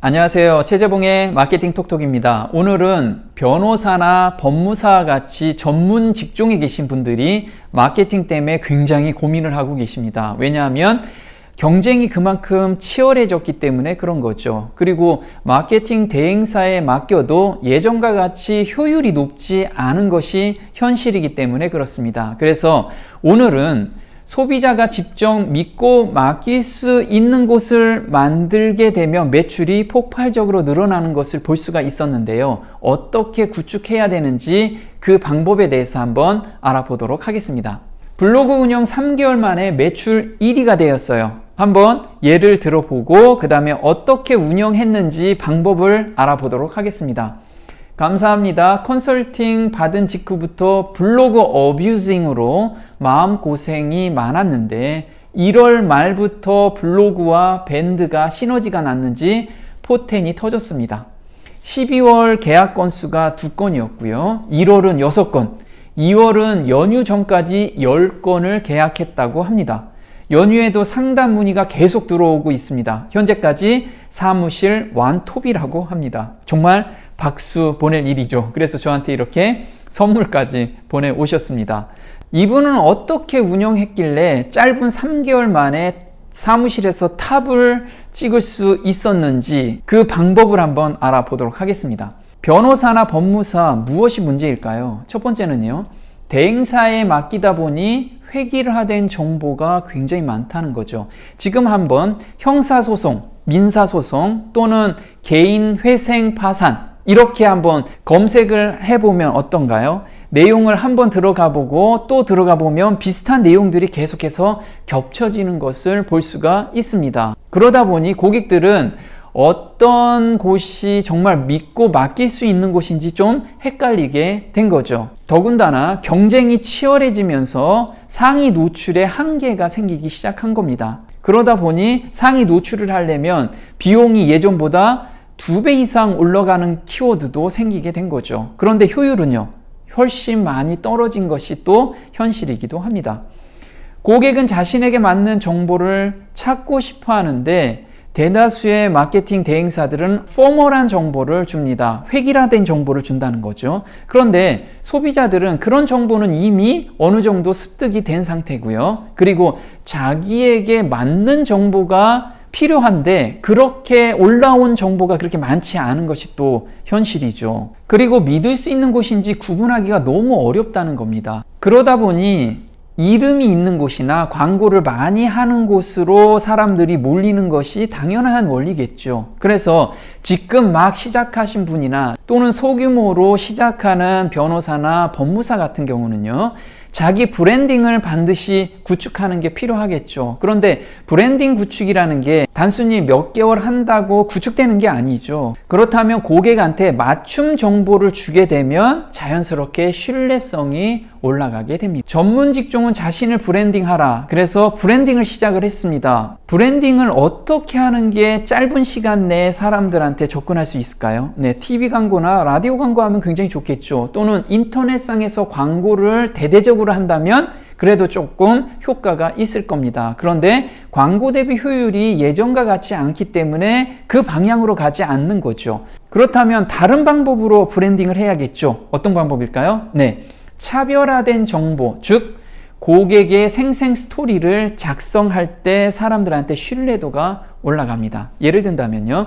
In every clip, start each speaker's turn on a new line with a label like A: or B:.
A: 안녕하세요. 최재봉의 마케팅 톡톡입니다. 오늘은 변호사나 법무사와 같이 전문 직종에 계신 분들이 마케팅 때문에 굉장히 고민을 하고 계십니다. 왜냐하면 경쟁이 그만큼 치열해졌기 때문에 그런 거죠. 그리고 마케팅 대행사에 맡겨도 예전과 같이 효율이 높지 않은 것이 현실이기 때문에 그렇습니다. 그래서 오늘은 소비자가 직접 믿고 맡길 수 있는 곳을 만들게 되면 매출이 폭발적으로 늘어나는 것을 볼 수가 있었는데요. 어떻게 구축해야 되는지 그 방법에 대해서 한번 알아보도록 하겠습니다. 블로그 운영 3개월 만에 매출 1위가 되었어요. 한번 예를 들어보고 그 다음에 어떻게 운영했는지 방법을 알아보도록 하겠습니다. 감사합니다. 컨설팅 받은 직후부터 블로그 어뷰징으로 마음고생이 많았는데 1월 말부터 블로그와 밴드가 시너지가 났는지 포텐이 터졌습니다. 12월 계약 건수가 2건이었고요. 1월은 6건, 2월은 연휴 전까지 10건을 계약했다고 합니다. 연휴에도 상담 문의가 계속 들어오고 있습니다. 현재까지 사무실 완톱이라고 합니다. 정말 박수 보낼 일이죠. 그래서 저한테 이렇게 선물까지 보내오셨습니다. 이분은 어떻게 운영했길래 짧은 3개월 만에 사무실에서 탑을 찍을 수 있었는지 그 방법을 한번 알아보도록 하겠습니다. 변호사나 법무사 무엇이 문제일까요? 첫 번째는요, 대행사에 맡기다 보니 획일화된 정보가 굉장히 많다는 거죠. 지금 한번 형사소송, 민사소송 또는 개인 회생 파산 이렇게 한번 검색을 해보면 어떤가요? 내용을 한번 들어가 보고 또 들어가 보면 비슷한 내용들이 계속해서 겹쳐지는 것을 볼 수가 있습니다. 그러다 보니 고객들은 어떤 곳이 정말 믿고 맡길 수 있는 곳인지 좀 헷갈리게 된 거죠. 더군다나 경쟁이 치열해지면서 상위 노출에 한계가 생기기 시작한 겁니다. 그러다 보니 상위 노출을 하려면 비용이 예전보다 2배 이상 올라가는 키워드도 생기게 된 거죠. 그런데 효율은요, 훨씬 많이 떨어진 것이 또 현실이기도 합니다. 고객은 자신에게 맞는 정보를 찾고 싶어 하는데 대다수의 마케팅 대행사들은 포멀한 정보를 줍니다. 획일화된 정보를 준다는 거죠. 그런데 소비자들은 그런 정보는 이미 어느 정도 습득이 된 상태고요. 그리고 자기에게 맞는 정보가 필요한데 그렇게 올라온 정보가 그렇게 많지 않은 것이 또 현실이죠. 그리고 믿을 수 있는 곳인지 구분하기가 너무 어렵다는 겁니다. 그러다 보니 이름이 있는 곳이나 광고를 많이 하는 곳으로 사람들이 몰리는 것이 당연한 원리겠죠. 그래서 지금 막 시작하신 분이나 또는 소규모로 시작하는 변호사나 법무사 같은 경우는요, 자기 브랜딩을 반드시 구축하는 게 필요하겠죠. 그런데 브랜딩 구축이라는 게 단순히 몇 개월 한다고 구축되는 게 아니죠. 그렇다면 고객한테 맞춤 정보를 주게 되면 자연스럽게 신뢰성이 올라가게 됩니다. 전문 직종은 자신을 브랜딩하라. 그래서 브랜딩을 시작을 했습니다. 브랜딩을 어떻게 하는 게 짧은 시간 내에 사람들한테 접근할 수 있을까요? 네, TV 광고나 라디오 광고하면 굉장히 좋겠죠. 또는 인터넷상에서 광고를 대대적으로 한다면 그래도 조금 효과가 있을 겁니다. 그런데 광고 대비 효율이 예전과 같지 않기 때문에 그 방향으로 가지 않는 거죠. 그렇다면 다른 방법으로 브랜딩을 해야겠죠. 어떤 방법일까요? 네, 차별화된 정보, 즉 고객의 생생 스토리를 작성할 때 사람들한테 신뢰도가 올라갑니다. 예를 든다면요,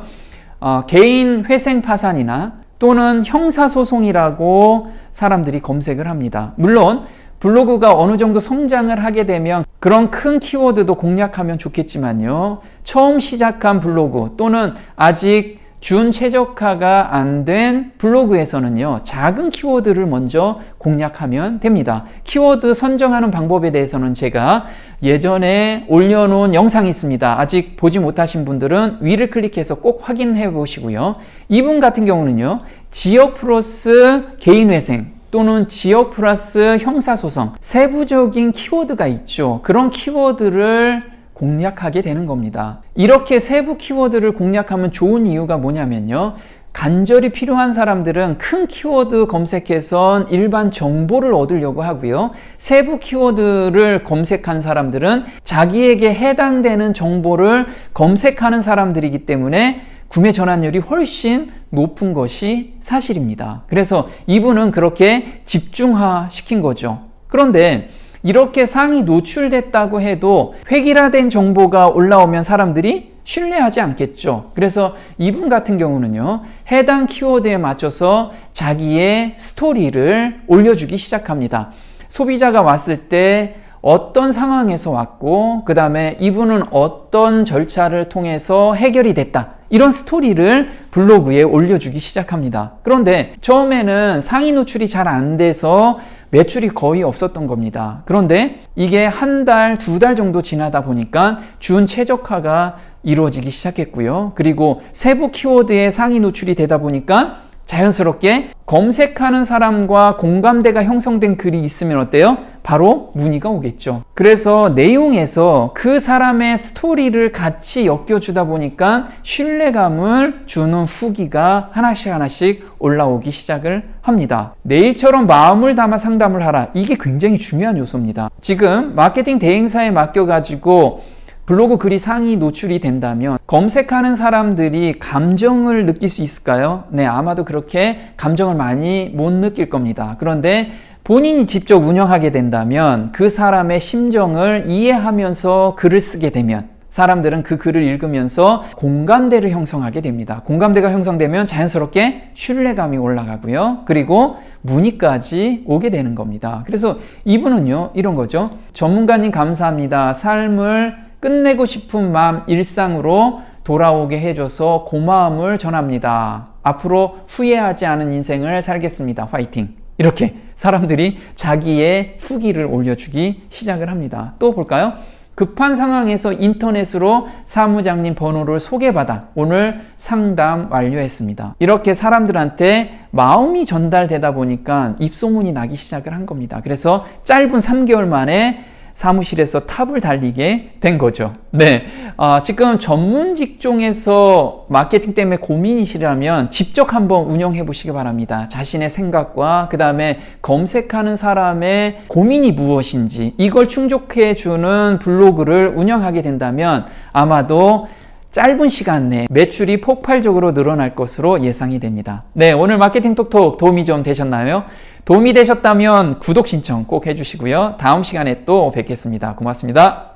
A: 개인 회생 파산이나 또는 형사소송이라고 사람들이 검색을 합니다. 물론 블로그가 어느 정도 성장을 하게 되면 그런 큰 키워드도 공략하면 좋겠지만요, 처음 시작한 블로그 또는 아직 준 최적화가 안 된 블로그에서는요, 작은 키워드를 먼저 공략하면 됩니다. 키워드 선정하는 방법에 대해서는 제가 예전에 올려놓은 영상이 있습니다. 아직 보지 못하신 분들은 위를 클릭해서 꼭 확인해 보시고요. 이분 같은 경우는요, 지역 플러스 개인회생 또는 지역 플러스 형사소송, 세부적인 키워드가 있죠. 그런 키워드를 공략하게 되는 겁니다. 이렇게 세부 키워드를 공략하면 좋은 이유가 뭐냐면요, 간절히 필요한 사람들은 큰 키워드 검색해서 일반 정보를 얻으려고 하고요, 세부 키워드를 검색한 사람들은 자기에게 해당되는 정보를 검색하는 사람들이기 때문에 구매 전환율이 훨씬 높은 것이 사실입니다. 그래서 이분은 그렇게 집중화시킨 거죠. 그런데 이렇게 상이 노출됐다고 해도 획일화된 정보가 올라오면 사람들이 신뢰하지 않겠죠. 그래서 이분 같은 경우는요, 해당 키워드에 맞춰서 자기의 스토리를 올려주기 시작합니다. 소비자가 왔을 때 어떤 상황에서 왔고, 그 다음에 이분은 어떤 절차를 통해서 해결이 됐다, 이런 스토리를 블로그에 올려주기 시작합니다. 그런데 처음에는 상위 노출이 잘 안 돼서 매출이 거의 없었던 겁니다. 그런데 이게 한 달, 두 달 정도 지나다 보니까 준 최적화가 이루어지기 시작했고요. 그리고 세부 키워드의 상위 노출이 되다 보니까 자연스럽게 검색하는 사람과 공감대가 형성된 글이 있으면 어때요? 바로 문의가 오겠죠. 그래서 내용에서 그 사람의 스토리를 같이 엮여주다 보니까 신뢰감을 주는 후기가 하나씩 올라오기 시작을 합니다. 내일처럼 마음을 담아 상담을 하라. 이게 굉장히 중요한 요소입니다. 지금 마케팅 대행사에 맡겨가지고 블로그 글이 상위 노출이 된다면 검색하는 사람들이 감정을 느낄 수 있을까요? 네, 아마도 그렇게 감정을 많이 못 느낄 겁니다. 그런데 본인이 직접 운영하게 된다면 그 사람의 심정을 이해하면서 글을 쓰게 되면 사람들은 그 글을 읽으면서 공감대를 형성하게 됩니다. 공감대가 형성되면 자연스럽게 신뢰감이 올라가고요. 그리고 문의까지 오게 되는 겁니다. 그래서 이분은요, 이런 거죠. 전문가님 감사합니다. 삶을 끝내고 싶은 마음 일상으로 돌아오게 해줘서 고마움을 전합니다. 앞으로 후회하지 않은 인생을 살겠습니다. 화이팅! 이렇게 사람들이 자기의 후기를 올려주기 시작을 합니다. 또 볼까요? 급한 상황에서 인터넷으로 사무장님 번호를 소개받아 오늘 상담 완료했습니다. 이렇게 사람들한테 마음이 전달되다 보니까 입소문이 나기 시작을 한 겁니다. 그래서 짧은 3개월 만에 사무실에서 탑을 달리게 된 거죠. 네, 지금 전문 직종에서 마케팅 때문에 고민이시라면 직접 한번 운영해 보시기 바랍니다. 자신의 생각과 그 다음에 검색하는 사람의 고민이 무엇인지 이걸 충족해 주는 블로그를 운영하게 된다면 아마도 짧은 시간 내에 매출이 폭발적으로 늘어날 것으로 예상이 됩니다. 네, 오늘 마케팅 톡톡 도움이 좀 되셨나요? 도움이 되셨다면 구독 신청 꼭 해주시고요. 다음 시간에 또 뵙겠습니다. 고맙습니다.